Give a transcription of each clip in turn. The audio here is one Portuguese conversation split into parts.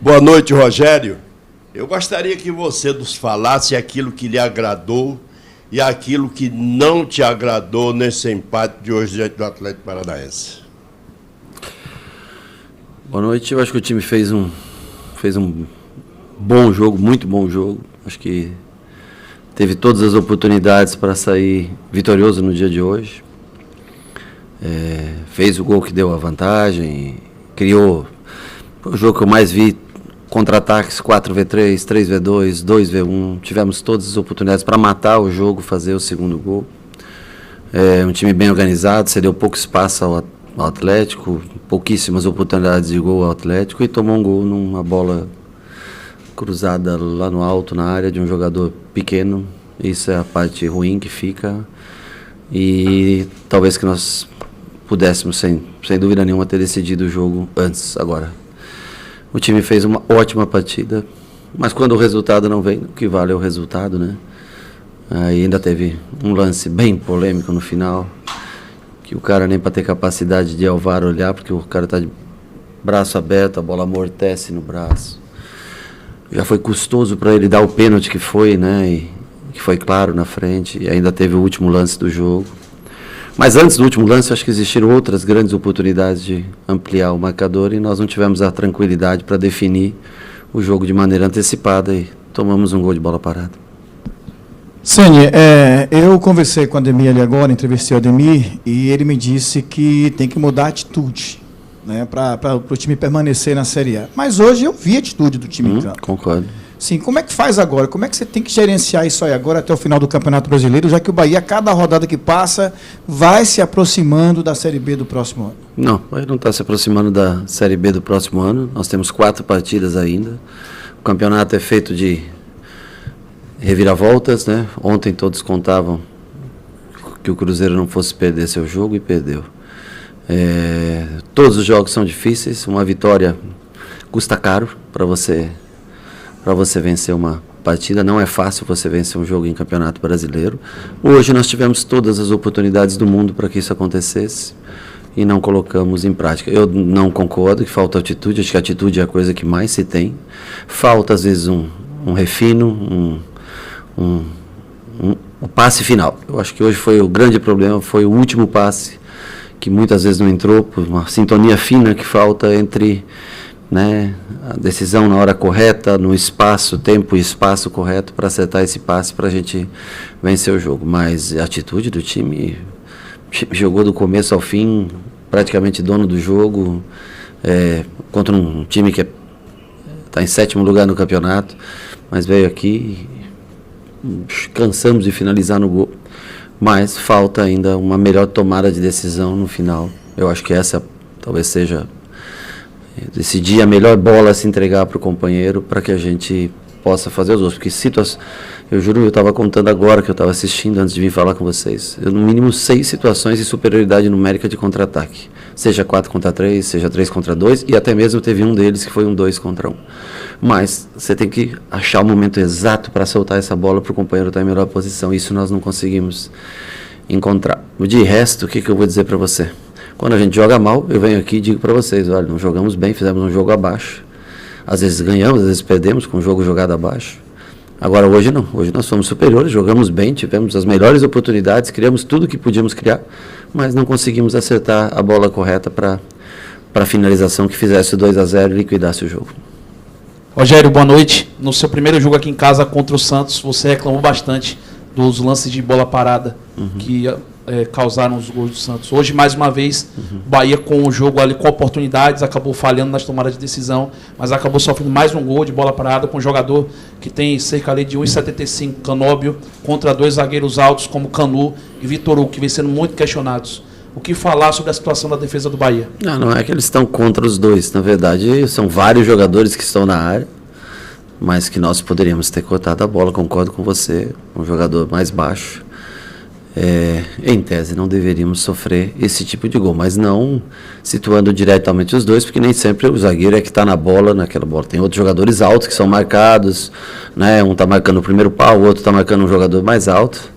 Boa noite, Rogério. Eu gostaria que você nos falasse aquilo que lhe agradou e aquilo que não te agradou nesse empate de hoje diante do Atlético Paranaense. Boa noite. Eu acho que o time fez um bom jogo, muito bom jogo. Acho que teve todas as oportunidades para sair vitorioso no dia de hoje. Fez o gol que deu a vantagem, criou o jogo que eu mais vi, contra-ataques, 4v3, 3v2, 2v1, tivemos todas as oportunidades para matar o jogo, fazer o segundo gol. Um time bem organizado, cedeu pouco espaço ao Atlético, pouquíssimas oportunidades de gol ao Atlético e tomou um gol numa bola cruzada lá no alto, na área de um jogador pequeno. Isso é a parte ruim que fica e talvez que nós pudéssemos, sem dúvida nenhuma, ter decidido o jogo antes, agora. O time fez uma ótima partida, mas quando o resultado não vem, o que vale é o resultado, né? Aí ainda teve um lance bem polêmico no final, que o cara nem para ter capacidade de Alvar olhar, porque o cara está de braço aberto, a bola amortece no braço. Já foi custoso para ele dar o pênalti que foi, né? E que foi claro na frente, e ainda teve o último lance do jogo. Mas antes do último lance, acho que existiram outras grandes oportunidades de ampliar o marcador e nós não tivemos a tranquilidade para definir o jogo de maneira antecipada e tomamos um gol de bola parada. Ceni, eu conversei com o Ademir ali agora, entrevistei o Ademir e ele me disse que tem que mudar a atitude, né, para o time permanecer na Série A. Mas hoje eu vi a atitude do time em campo. Concordo. Sim, como é que faz agora? Como é que você tem que gerenciar isso aí agora até o final do Campeonato Brasileiro, já que o Bahia, cada rodada que passa, vai se aproximando da Série B do próximo ano? Não, o Bahia não está se aproximando da Série B do próximo ano. Nós temos 4 partidas ainda. O campeonato é feito de reviravoltas, né? Ontem todos contavam que o Cruzeiro não fosse perder seu jogo e perdeu. Todos os jogos são difíceis. Uma vitória custa caro para você vencer uma partida. Não é fácil você vencer um jogo em Campeonato Brasileiro. Hoje nós tivemos todas as oportunidades do mundo para que isso acontecesse e não colocamos em prática. Eu não concordo que falta atitude, acho que a atitude é a coisa que mais se tem. Falta às vezes um refino, um passe final. Eu acho que hoje foi o grande problema, foi o último passe que muitas vezes não entrou, por uma sintonia fina que falta entre, né, a decisão na hora correta, no espaço, tempo e espaço correto para acertar esse passe para a gente vencer o jogo. Mas a atitude do time jogou do começo ao fim, praticamente dono do jogo, contra um time que está em 7º lugar no campeonato, mas veio aqui, cansamos de finalizar no gol, mas falta ainda uma melhor tomada de decisão no final. Eu acho que essa talvez seja decidir a melhor bola a se entregar para o companheiro para que a gente possa fazer os outros. Porque eu juro, eu estava contando agora que eu estava assistindo antes de vir falar com vocês. No mínimo 6 situações de superioridade numérica de contra-ataque. Seja 4 contra 3, seja 3 contra 2 e até mesmo teve um deles que foi um 2 contra 1. Mas você tem que achar o momento exato para soltar essa bola para o companheiro estar em melhor posição. Isso nós não conseguimos encontrar. De resto, o que eu vou dizer para você? Quando a gente joga mal, eu venho aqui e digo para vocês, olha, não jogamos bem, fizemos um jogo abaixo. Às vezes ganhamos, às vezes perdemos com o jogo jogado abaixo. Agora hoje não, hoje nós fomos superiores, jogamos bem, tivemos as melhores oportunidades, criamos tudo que podíamos criar, mas não conseguimos acertar a bola correta para a finalização que fizesse o 2-0 e liquidasse o jogo. Rogério, boa noite. No seu primeiro jogo aqui em casa contra o Santos, você reclamou bastante dos lances de bola parada que causaram os gols do Santos. Hoje, mais uma vez, Bahia com o jogo ali com oportunidades, acabou falhando nas tomadas de decisão, mas acabou sofrendo mais um gol de bola parada com um jogador que tem cerca ali de 1,75, Canóbio, contra 2 zagueiros altos como Canu e Vitor Hugo, que vem sendo muito questionados. O que falar sobre a situação da defesa do Bahia? Não é que eles estão contra os dois. Na verdade, são vários jogadores que estão na área, mas que nós poderíamos ter cortado a bola, concordo com você, um jogador mais baixo. Em tese, não deveríamos sofrer esse tipo de gol, mas não situando diretamente os dois, porque nem sempre o zagueiro é que está na bola, naquela bola. Tem outros jogadores altos que são marcados, né? Um está marcando o primeiro pau, o outro está marcando um jogador mais alto,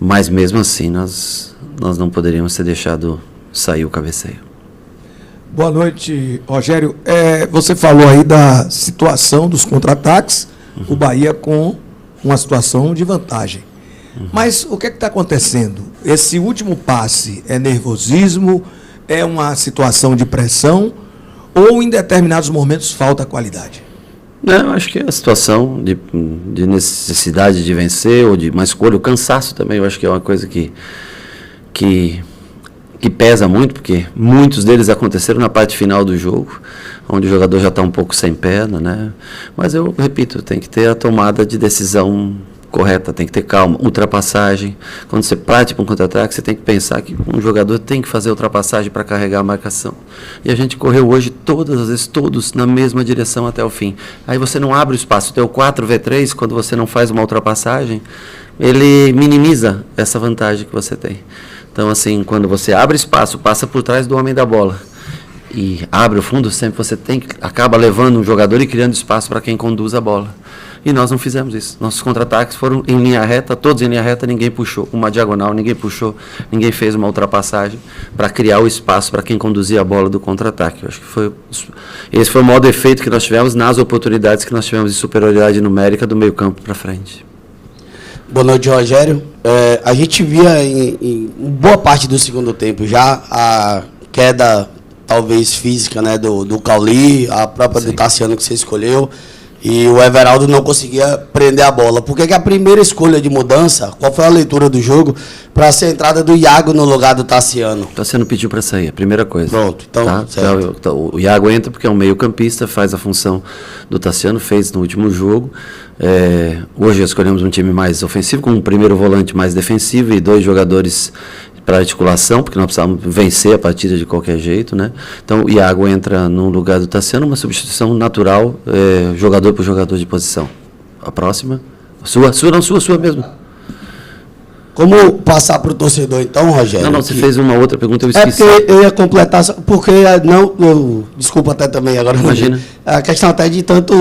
mas mesmo assim nós não poderíamos ter deixado sair o cabeceio. Boa noite, Rogério. Você falou aí da situação dos contra-ataques, o Bahia com uma situação de vantagem. Mas o que está acontecendo? Esse último passe é nervosismo, é uma situação de pressão ou em determinados momentos falta qualidade? Não, acho que é a situação de necessidade de vencer ou de uma escolha, o cansaço também, eu acho que é uma coisa que pesa muito, porque muitos deles aconteceram na parte final do jogo, onde o jogador já está um pouco sem perna, né? Mas eu repito, tem que ter a tomada de decisão correta, tem que ter calma, ultrapassagem. Quando você parte para um contra-ataque, você tem que pensar que um jogador tem que fazer ultrapassagem para carregar a marcação. E a gente correu hoje todas as vezes, todos na mesma direção até o fim. Aí você não abre o espaço. O teu 4v3, quando você não faz uma ultrapassagem, ele minimiza essa vantagem que você tem. Então, assim, quando você abre espaço, passa por trás do homem da bola e abre o fundo, sempre você acaba levando um jogador e criando espaço para quem conduz a bola. E nós não fizemos isso. Nossos contra-ataques foram em linha reta, todos em linha reta, ninguém puxou uma diagonal, ninguém puxou, ninguém fez uma ultrapassagem para criar o espaço para quem conduzia a bola do contra-ataque. Eu acho que esse foi o maior defeito que nós tivemos nas oportunidades que nós tivemos de superioridade numérica do meio campo para frente. Boa noite, Rogério. A gente via em boa parte do segundo tempo já a queda, talvez física, né, do Cauli, a própria do Tassiano que você escolheu, e o Everaldo não conseguia prender a bola. Por que a primeira escolha de mudança, qual foi a leitura do jogo, para ser a entrada do Iago no lugar do Tassiano? O Tassiano pediu para sair, a primeira coisa. Pronto, então, certo. Então, o Iago entra porque é um meio-campista, faz a função do Tassiano, fez no último jogo. Hoje escolhemos um time mais ofensivo, com um primeiro volante mais defensivo e 2 jogadores para articulação, porque nós precisávamos vencer a partida de qualquer jeito, né? Então o Iago entra no lugar do Tassiano, uma substituição natural, jogador por jogador de posição. A próxima? Sua mesmo. Como passar para o torcedor, então, Rogério? Não, você fez uma outra pergunta, eu esqueci. Porque eu ia completar, porque desculpa até também agora. Imagina. A questão até de tanto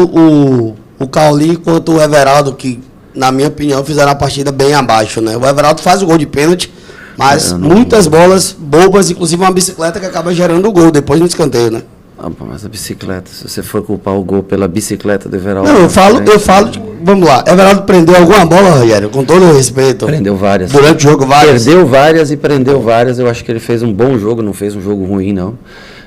o Cauli quanto o Everaldo, que, na minha opinião, fizeram a partida bem abaixo, né? O Everaldo faz o gol de pênalti, mas muitas bolas bobas, inclusive uma bicicleta que acaba gerando o gol depois no escanteio, né? Mas a bicicleta, se você for culpar o gol pela bicicleta do Everaldo... Não, eu falo, vamos lá, Everaldo prendeu alguma bola, Rogério, com todo o respeito? Prendeu várias. Durante o jogo, várias? Perdeu várias e prendeu várias, eu acho que ele fez um bom jogo, não fez um jogo ruim, não.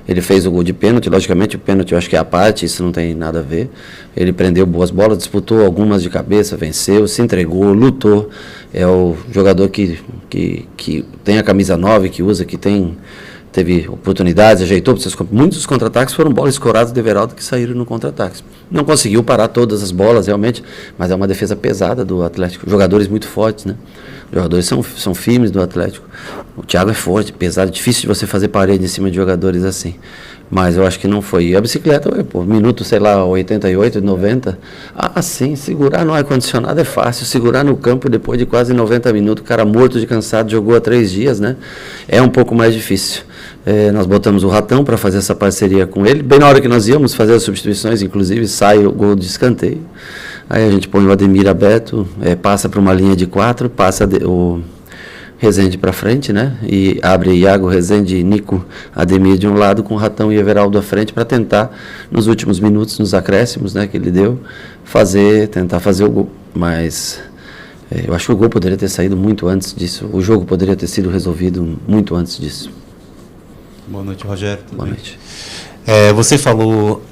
Ele fez o gol de pênalti, logicamente o pênalti eu acho que é a parte, isso não tem nada a ver. Ele prendeu boas bolas, disputou algumas de cabeça, venceu, se entregou, lutou. É o jogador que tem a camisa 9, que usa, que teve oportunidades, ajeitou. Muitos contra-ataques foram bolas escoradas do Everaldo que saíram no contra-ataque. Não conseguiu parar todas as bolas realmente, mas é uma defesa pesada do Atlético. Jogadores muito fortes, né? Os jogadores são firmes do Atlético. O Thiago é forte, pesado, difícil de você fazer parede em cima de jogadores assim. Mas eu acho que não foi. E a bicicleta, minuto, 88, 90. Sim, segurar no ar-condicionado é fácil. Segurar no campo depois de quase 90 minutos, o cara morto de cansado, jogou há 3 dias, né? É um pouco mais difícil. Nós botamos o Ratão para fazer essa parceria com ele. Bem na hora que nós íamos fazer as substituições, inclusive, sai o gol de escanteio. Aí a gente põe o Ademir aberto, passa para uma linha de 4, passa o Rezende para frente, né? E abre Iago, Rezende, Nico, Ademir de um lado, com o Ratão e Everaldo à frente, para tentar, nos últimos minutos, nos acréscimos, né, que ele deu, tentar fazer o gol. Mas eu acho que o gol poderia ter saído muito antes disso. O jogo poderia ter sido resolvido muito antes disso. Boa noite, Rogério. Boa noite. Você falou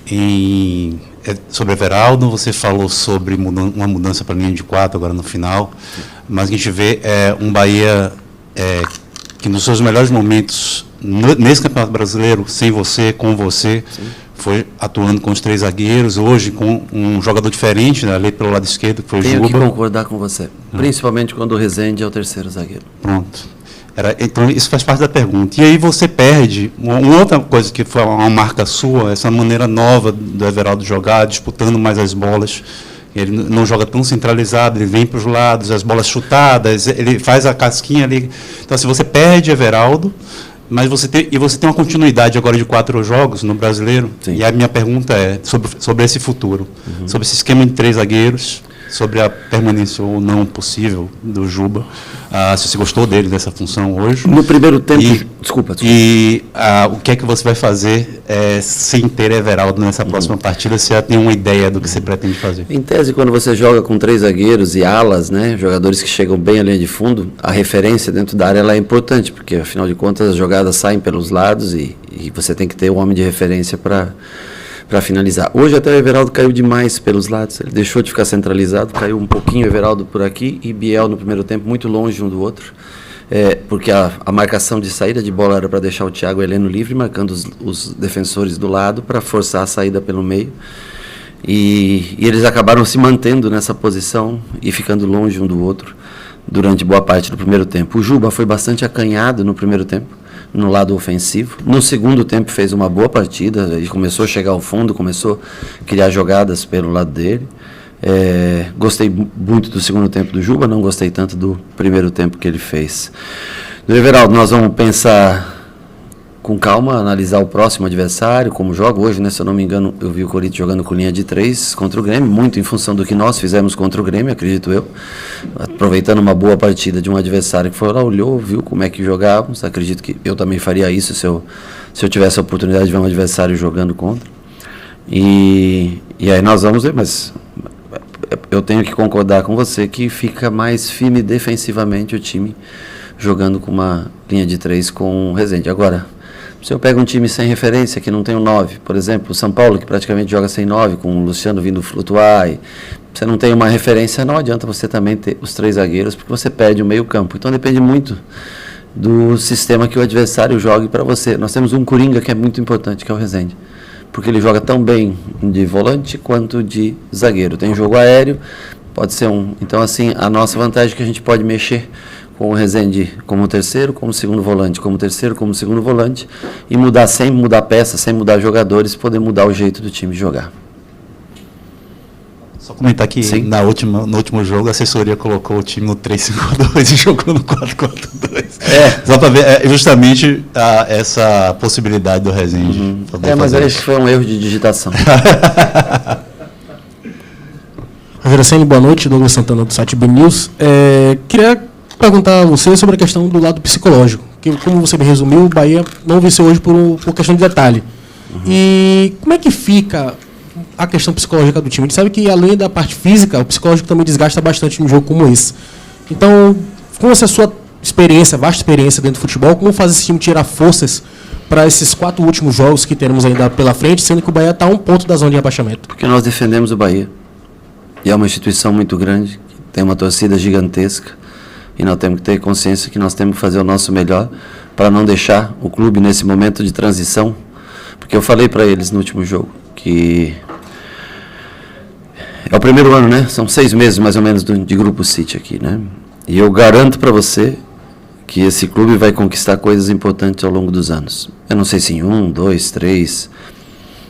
sobre Everaldo, você falou sobre uma mudança para a linha de 4 agora no final, mas a gente vê um Bahia que nos seus melhores momentos nesse Campeonato Brasileiro, sem você, com você, sim, foi atuando com os 3 zagueiros, hoje com um jogador diferente, né, ali pelo lado esquerdo, que foi o Juba. Tenho que concordar com você, principalmente quando o Rezende é o 3º zagueiro. Pronto. Então, isso faz parte da pergunta. E aí você perde, uma outra coisa que foi uma marca sua, essa maneira nova do Everaldo jogar, disputando mais as bolas. Ele não joga tão centralizado, ele vem para os lados, as bolas chutadas, ele faz a casquinha ali. Então, assim, você perde Everaldo, mas você tem uma continuidade agora de 4 jogos no Brasileiro. Sim. E a minha pergunta é sobre esse futuro, sobre esse esquema de 3 zagueiros. sobre a permanência ou não possível do Juba, se você gostou dele, dessa função hoje. No primeiro tempo... Desculpa. E o que é que você vai fazer sem ter Everaldo nessa próxima partida? Você já tem uma ideia do que você pretende fazer? Em tese, quando você joga com 3 zagueiros e alas, né, jogadores que chegam bem à linha de fundo, a referência dentro da área ela é importante, porque afinal de contas as jogadas saem pelos lados e você tem que ter um homem de referência para finalizar. Hoje até o Everaldo caiu demais pelos lados, ele deixou de ficar centralizado, caiu um pouquinho o Everaldo por aqui e Biel no primeiro tempo muito longe um do outro, porque a marcação de saída de bola era para deixar o Thiago Heleno livre, marcando os defensores do lado para forçar a saída pelo meio, e eles acabaram se mantendo nessa posição e ficando longe um do outro durante boa parte do primeiro tempo. O Juba foi bastante acanhado no primeiro tempo, no lado ofensivo. No segundo tempo fez uma boa partida, ele começou a chegar ao fundo, começou a criar jogadas pelo lado dele. Gostei muito do segundo tempo do Juba, não gostei tanto do primeiro tempo que ele fez. Do Everaldo, nós vamos pensar com calma, analisar o próximo adversário, como joga hoje, né? Se eu não me engano, eu vi o Corinthians jogando com linha de 3 contra o Grêmio, muito em função do que nós fizemos contra o Grêmio, acredito eu, aproveitando uma boa partida de um adversário que foi lá, olhou, viu como é que jogávamos, acredito que eu também faria isso se eu tivesse a oportunidade de ver um adversário jogando contra, e aí nós vamos ver, mas eu tenho que concordar com você que fica mais firme defensivamente o time jogando com uma linha de 3 com o Rezende. Agora, se eu pego um time sem referência, que não tem um 9, por exemplo, o São Paulo, que praticamente joga sem 9, com o Luciano vindo flutuar, e você não tem uma referência, não adianta você também ter os 3 zagueiros, porque você perde o meio campo. Então depende muito do sistema que o adversário jogue para você. Nós temos um coringa que é muito importante, que é o Rezende, porque ele joga tão bem de volante quanto de zagueiro. Tem jogo aéreo, pode ser um... Então, assim, a nossa vantagem é que a gente pode mexer com o Rezende como terceiro, como segundo volante, como terceiro, como segundo volante, e mudar sem mudar peça, sem mudar jogadores, poder mudar o jeito do time jogar. Só comentar que no último jogo a assessoria colocou o time no 3-5-2 e jogou no 4-4-2. Só para ver justamente essa possibilidade do Rezende. Mas acho que foi um erro de digitação. Rogério Ceni, boa noite. Douglas Santana do site BNews. Queria perguntar a você sobre a questão do lado psicológico. Que, como você me resumiu, o Bahia não venceu hoje por questão de detalhe. E como é que fica a questão psicológica do time? A gente sabe que, além da parte física, o psicológico também desgasta bastante num jogo como esse. Então, com essa sua experiência, vasta experiência dentro do futebol, como faz esse time tirar forças para esses 4 últimos jogos que teremos ainda pela frente, sendo que o Bahia está a 1 ponto da zona de rebaixamento? Porque nós defendemos o Bahia. E é uma instituição muito grande, que tem uma torcida gigantesca, e nós temos que ter consciência que nós temos que fazer o nosso melhor para não deixar o clube nesse momento de transição, porque eu falei para eles no último jogo que é o primeiro ano, né? São 6 meses mais ou menos de Grupo City aqui, né? E eu garanto para você que esse clube vai conquistar coisas importantes ao longo dos anos. Eu não sei se em 1, 2, 3,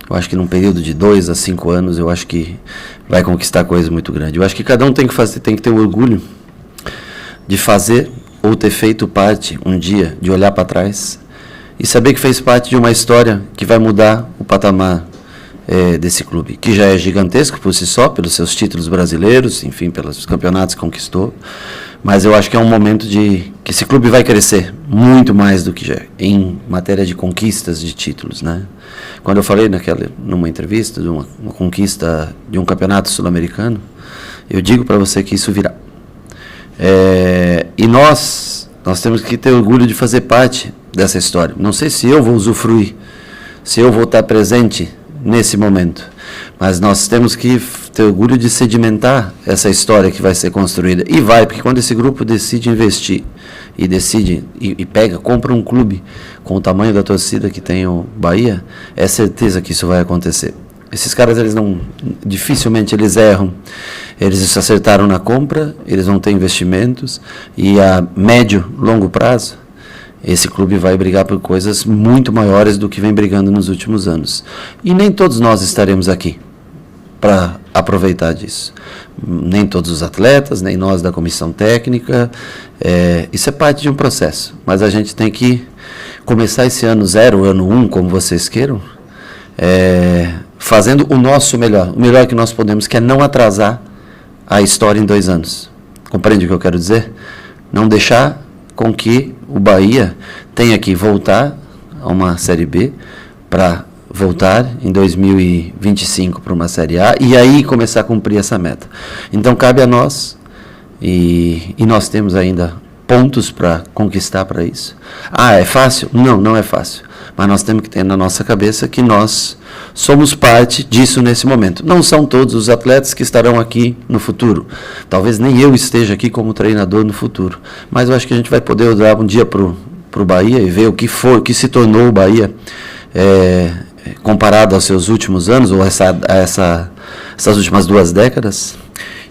eu acho que num período de 2 a 5 anos, eu acho que vai conquistar coisas muito grandes. Eu acho que cada um tem que ter o orgulho de fazer ou ter feito parte um dia, de olhar para trás e saber que fez parte de uma história que vai mudar o patamar desse clube, que já é gigantesco por si só, pelos seus títulos brasileiros, enfim, pelos campeonatos que conquistou, mas eu acho que é um momento que esse clube vai crescer muito mais do que já em matéria de conquistas de títulos, né? Quando eu falei numa entrevista de uma conquista de um campeonato sul-americano, eu digo para você que isso virá. E nós temos que ter orgulho de fazer parte dessa história. Não sei se eu vou usufruir, se eu vou estar presente nesse momento, mas nós temos que ter orgulho de sedimentar essa história que vai ser construída. E porque quando esse grupo decide investir e decide compra um clube com o tamanho da torcida que tem o Bahia, é certeza que isso vai acontecer. Esses caras, dificilmente eles erram. Eles se acertaram na compra, eles vão ter investimentos, e a médio, longo prazo, esse clube vai brigar por coisas muito maiores do que vem brigando nos últimos anos. E nem todos nós estaremos aqui para aproveitar disso. Nem todos os atletas, nem nós da comissão técnica. Isso é parte de um processo. Mas a gente tem que começar esse ano 0, ano 1, como vocês queiram, fazendo o nosso melhor, o melhor que nós podemos, que é não atrasar a história em 2 anos. Compreende o que eu quero dizer? Não deixar com que o Bahia tenha que voltar a uma Série B para voltar em 2025 para uma Série A e aí começar a cumprir essa meta. Então cabe a nós, e nós temos ainda pontos para conquistar para isso. É fácil? Não, não é fácil. Mas nós temos que ter na nossa cabeça que nós somos parte disso nesse momento. Não são todos os atletas que estarão aqui no futuro. Talvez nem eu esteja aqui como treinador no futuro. Mas eu acho que a gente vai poder olhar um dia para o Bahia e ver o que se tornou o Bahia comparado aos seus últimos anos, ou essas últimas 2 décadas,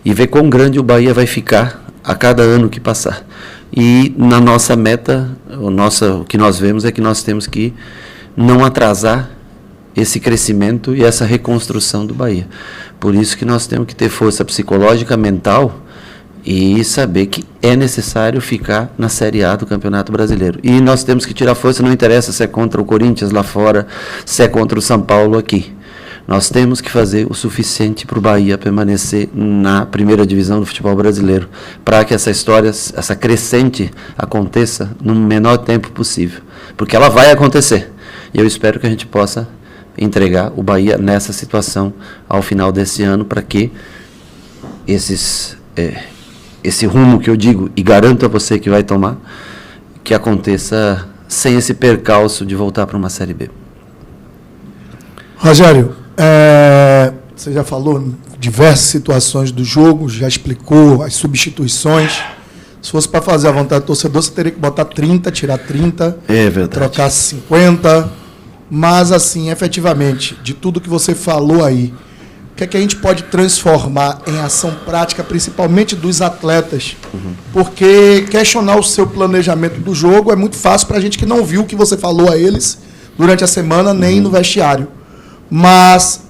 e ver quão grande o Bahia vai ficar a cada ano que passar. E na nossa meta, o que nós vemos é que nós temos que não atrasar esse crescimento e essa reconstrução do Bahia. Por isso que nós temos que ter força psicológica, mental, e saber que é necessário ficar na Série A do Campeonato Brasileiro. E nós temos que tirar força, não interessa se é contra o Corinthians lá fora, se é contra o São Paulo aqui. Nós temos que fazer o suficiente para o Bahia permanecer na primeira divisão do futebol brasileiro, para que essa história, essa crescente, aconteça no menor tempo possível. Porque ela vai acontecer. E eu espero que a gente possa entregar o Bahia nessa situação ao final desse ano, para que esse rumo que eu digo, e garanto a você que vai tomar, que aconteça sem esse percalço de voltar para uma Série B. Rogério, você já falou em diversas situações do jogo, já explicou as substituições. Se fosse para fazer a vontade do torcedor, você teria que botar 30, tirar 30, trocar 50. Mas, assim, efetivamente, de tudo que você falou aí, o que é que a gente pode transformar em ação prática, principalmente dos atletas? Porque questionar o seu planejamento do jogo é muito fácil para a gente que não viu o que você falou a eles durante a semana, nem no vestiário. Mas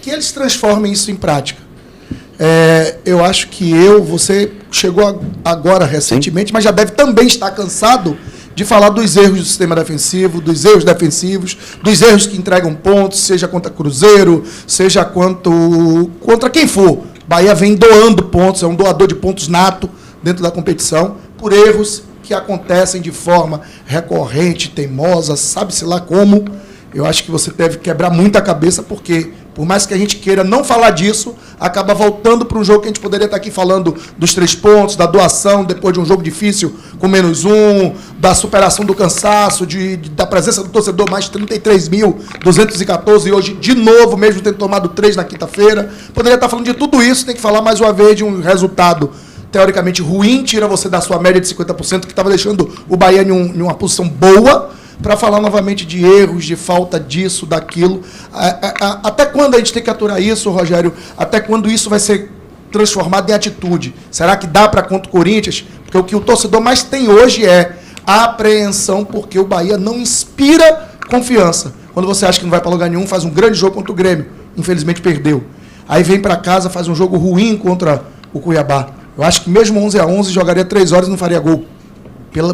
que eles transformem isso em prática. Eu acho que você chegou agora recentemente, mas já deve também estar cansado de falar dos erros do sistema defensivo, dos erros defensivos, dos erros que entregam pontos, seja contra Cruzeiro, seja contra quem for. Bahia vem doando pontos, é um doador de pontos nato dentro da competição, por erros que acontecem de forma recorrente, teimosa, sabe-se lá como. Eu acho que você deve quebrar muita cabeça, porque, por mais que a gente queira não falar disso, acaba voltando para um jogo que a gente poderia estar aqui falando dos 3 pontos, da doação depois de um jogo difícil com -1, da superação do cansaço, da presença do torcedor, mais 33.214, e hoje, de novo, mesmo tendo tomado 3 na quinta-feira. Poderia estar falando de tudo isso, tem que falar mais uma vez de um resultado teoricamente ruim, tira você da sua média de 50%, que estava deixando o Bahia em uma posição boa, para falar novamente de erros, de falta disso, daquilo. Até quando a gente tem que aturar isso, Rogério? Até quando isso vai ser transformado em atitude? Será que dá para contra o Corinthians? Porque o que o torcedor mais tem hoje é a apreensão, porque o Bahia não inspira confiança. Quando você acha que não vai para lugar nenhum, faz um grande jogo contra o Grêmio. Infelizmente perdeu. Aí vem para casa, faz um jogo ruim contra o Cuiabá. Eu acho que mesmo 11-11 jogaria 3 horas e não faria gol.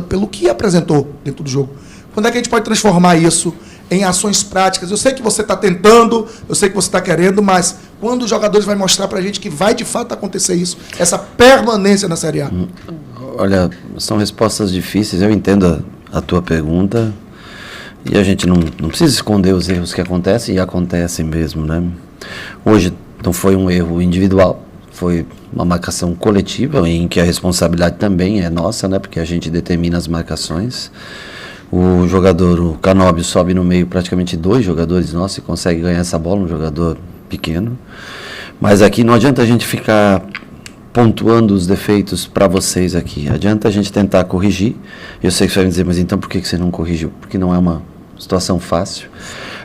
Pelo que apresentou dentro do jogo. Quando é que a gente pode transformar isso em ações práticas? Eu sei que você está tentando, eu sei que você está querendo, mas quando os jogadores vão mostrar para a gente que vai de fato acontecer isso, essa permanência na Série A? Olha, são respostas difíceis, eu entendo a tua pergunta, e a gente não precisa esconder os erros que acontecem, e acontecem mesmo, né? Hoje não foi um erro individual, foi uma marcação coletiva, em que a responsabilidade também é nossa, né? Porque a gente determina as marcações. O jogador, o Canóbio, sobe no meio, praticamente 2 jogadores nossos, e consegue ganhar essa bola, um jogador pequeno. Mas aqui não adianta a gente ficar pontuando os defeitos para vocês aqui. Adianta a gente tentar corrigir. Eu sei que você vai me dizer, mas então por que você não corrigiu? Porque não é uma situação fácil.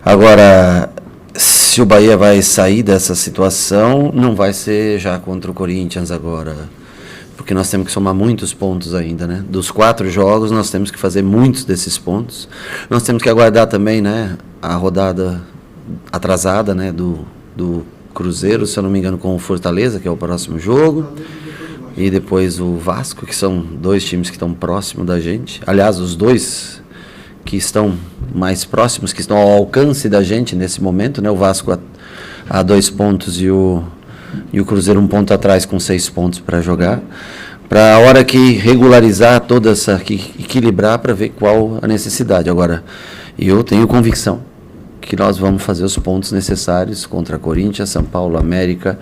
Agora, se o Bahia vai sair dessa situação, não vai ser já contra o Corinthians agora, porque nós temos que somar muitos pontos ainda, né? Dos 4 jogos, nós temos que fazer muitos desses pontos. Nós temos que aguardar também, né, a rodada atrasada, né, do Cruzeiro, se eu não me engano, com o Fortaleza, que é o próximo jogo, e depois o Vasco, que são 2 times que estão próximos da gente. Aliás, os 2 que estão mais próximos, que estão ao alcance da gente nesse momento, né? O Vasco a 2 pontos e o e o Cruzeiro um ponto atrás com 6 pontos para jogar, para a hora que regularizar toda essa, equilibrar para ver qual a necessidade. Agora, eu tenho convicção que nós vamos fazer os pontos necessários contra Corinthians, São Paulo, América,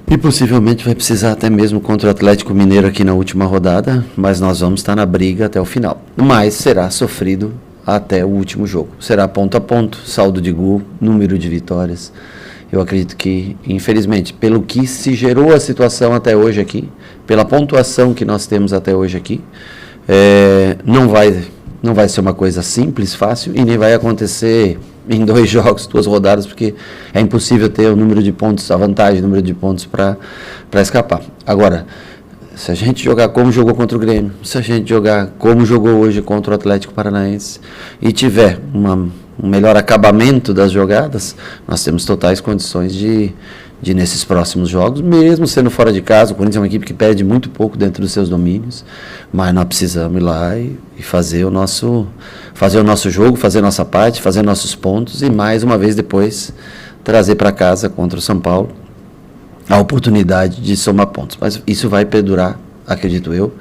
e possivelmente vai precisar até mesmo contra o Atlético Mineiro aqui na última rodada, mas nós vamos estar na briga até o final. Mas será sofrido até o último jogo. Será ponto a ponto, saldo de gol, número de vitórias. Eu acredito que, infelizmente, pelo que se gerou a situação até hoje aqui, pela pontuação que nós temos até hoje aqui, não vai ser uma coisa simples, fácil, e nem vai acontecer em 2 jogos, 2 rodadas, porque é impossível ter o número de pontos, a vantagem, o número de pontos para escapar. Agora, se a gente jogar como jogou contra o Grêmio, se a gente jogar como jogou hoje contra o Atlético Paranaense e tiver um melhor acabamento das jogadas, nós temos totais condições de nesses próximos jogos, mesmo sendo fora de casa, o Corinthians é uma equipe que perde muito pouco dentro dos seus domínios, mas nós precisamos ir lá e fazer o nosso jogo, fazer nossa parte, fazer nossos pontos e mais uma vez depois trazer para casa contra o São Paulo a oportunidade de somar pontos. Mas isso vai perdurar, acredito eu,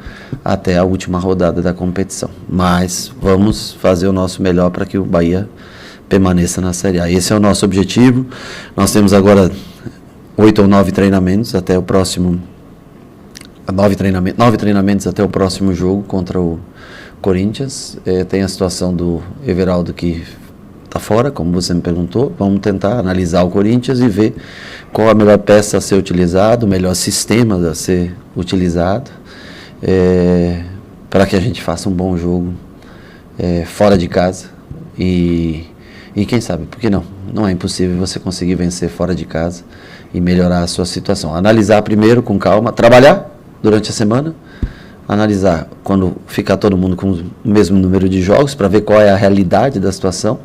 até a última rodada da competição. Mas vamos fazer o nosso melhor para que o Bahia permaneça na Série A. Esse é o nosso objetivo. Nós temos agora 8 ou 9 treinamentos até o próximo 9 treinamentos até o próximo jogo contra o Corinthians. Tem a situação do Everaldo que está fora, como você me perguntou. Vamos tentar analisar o Corinthians e ver qual a melhor peça a ser utilizada, o melhor sistema a ser utilizado, para que a gente faça um bom jogo fora de casa. E quem sabe, por que não? Não é impossível você conseguir vencer fora de casa e melhorar a sua situação. Analisar primeiro com calma, trabalhar durante a semana, analisar quando ficar todo mundo com o mesmo número de jogos para ver qual é a realidade da situação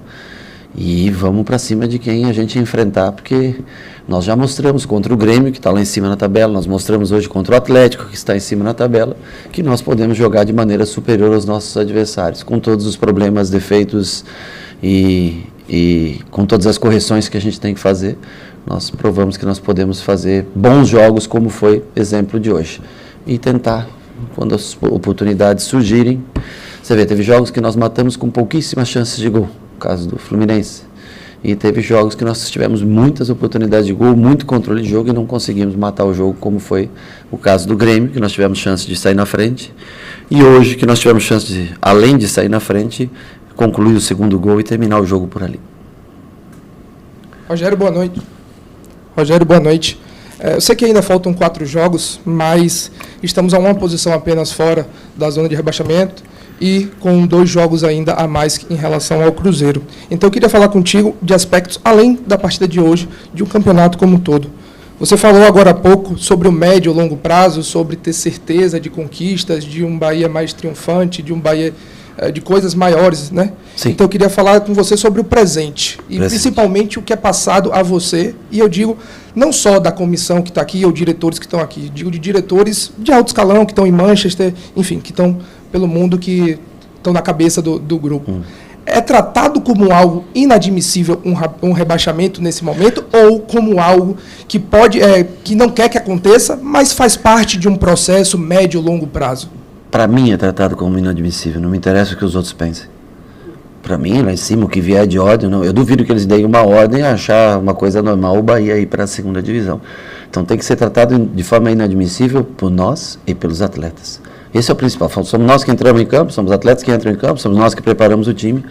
e vamos para cima de quem a gente enfrentar, porque nós já mostramos contra o Grêmio, que está lá em cima na tabela, nós mostramos hoje contra o Atlético, que está em cima na tabela, que nós podemos jogar de maneira superior aos nossos adversários, com todos os problemas, defeitos e com todas as correções que a gente tem que fazer. Nós provamos que nós podemos fazer bons jogos, como foi exemplo de hoje, e tentar, quando as oportunidades surgirem. Você vê, teve jogos que nós matamos com pouquíssimas chances de gol, no caso do Fluminense, e teve jogos que nós tivemos muitas oportunidades de gol, muito controle de jogo e não conseguimos matar o jogo, como foi o caso do Grêmio, que nós tivemos chance de sair na frente, e hoje que nós tivemos chance de, além de sair na frente, concluir o segundo gol e terminar o jogo por ali. Rogério, boa noite. Rogério, boa noite. Eu sei que ainda faltam 4 jogos, mas estamos a uma posição apenas fora da zona de rebaixamento e com 2 jogos ainda a mais em relação ao Cruzeiro. Então eu queria falar contigo de aspectos além da partida de hoje, de um campeonato como um todo. Você falou agora há pouco sobre o médio e longo prazo, sobre ter certeza de conquistas, de um Bahia mais triunfante, de um Bahia de coisas maiores, né? Sim. Então eu queria falar com você sobre o presente e principalmente o que é passado a você, e eu digo não só da comissão que está aqui ou diretores que estão aqui, digo de diretores de alto escalão que estão em Manchester, enfim, que estão pelo mundo, que estão na cabeça do grupo. É tratado como algo inadmissível um rebaixamento nesse momento ou como algo que pode que não quer que aconteça, mas faz parte de um processo médio e longo prazo? Para mim é tratado como inadmissível, não me interessa o que os outros pensem. Para mim, lá em cima, o que vier de ordem, não, eu duvido que eles deem uma ordem e achar uma coisa normal o Bahia ir para a segunda divisão. Então tem que ser tratado de forma inadmissível por nós e pelos atletas. Esse é o principal. Somos nós que entramos em campo, somos atletas que entram em campo, somos nós que preparamos o time.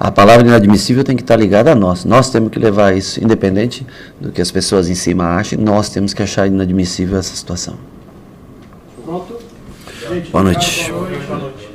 A palavra inadmissível tem que estar ligada a nós. Nós temos que levar isso, independente do que as pessoas em cima achem, nós temos que achar inadmissível essa situação. Pronto. Boa noite. Boa noite.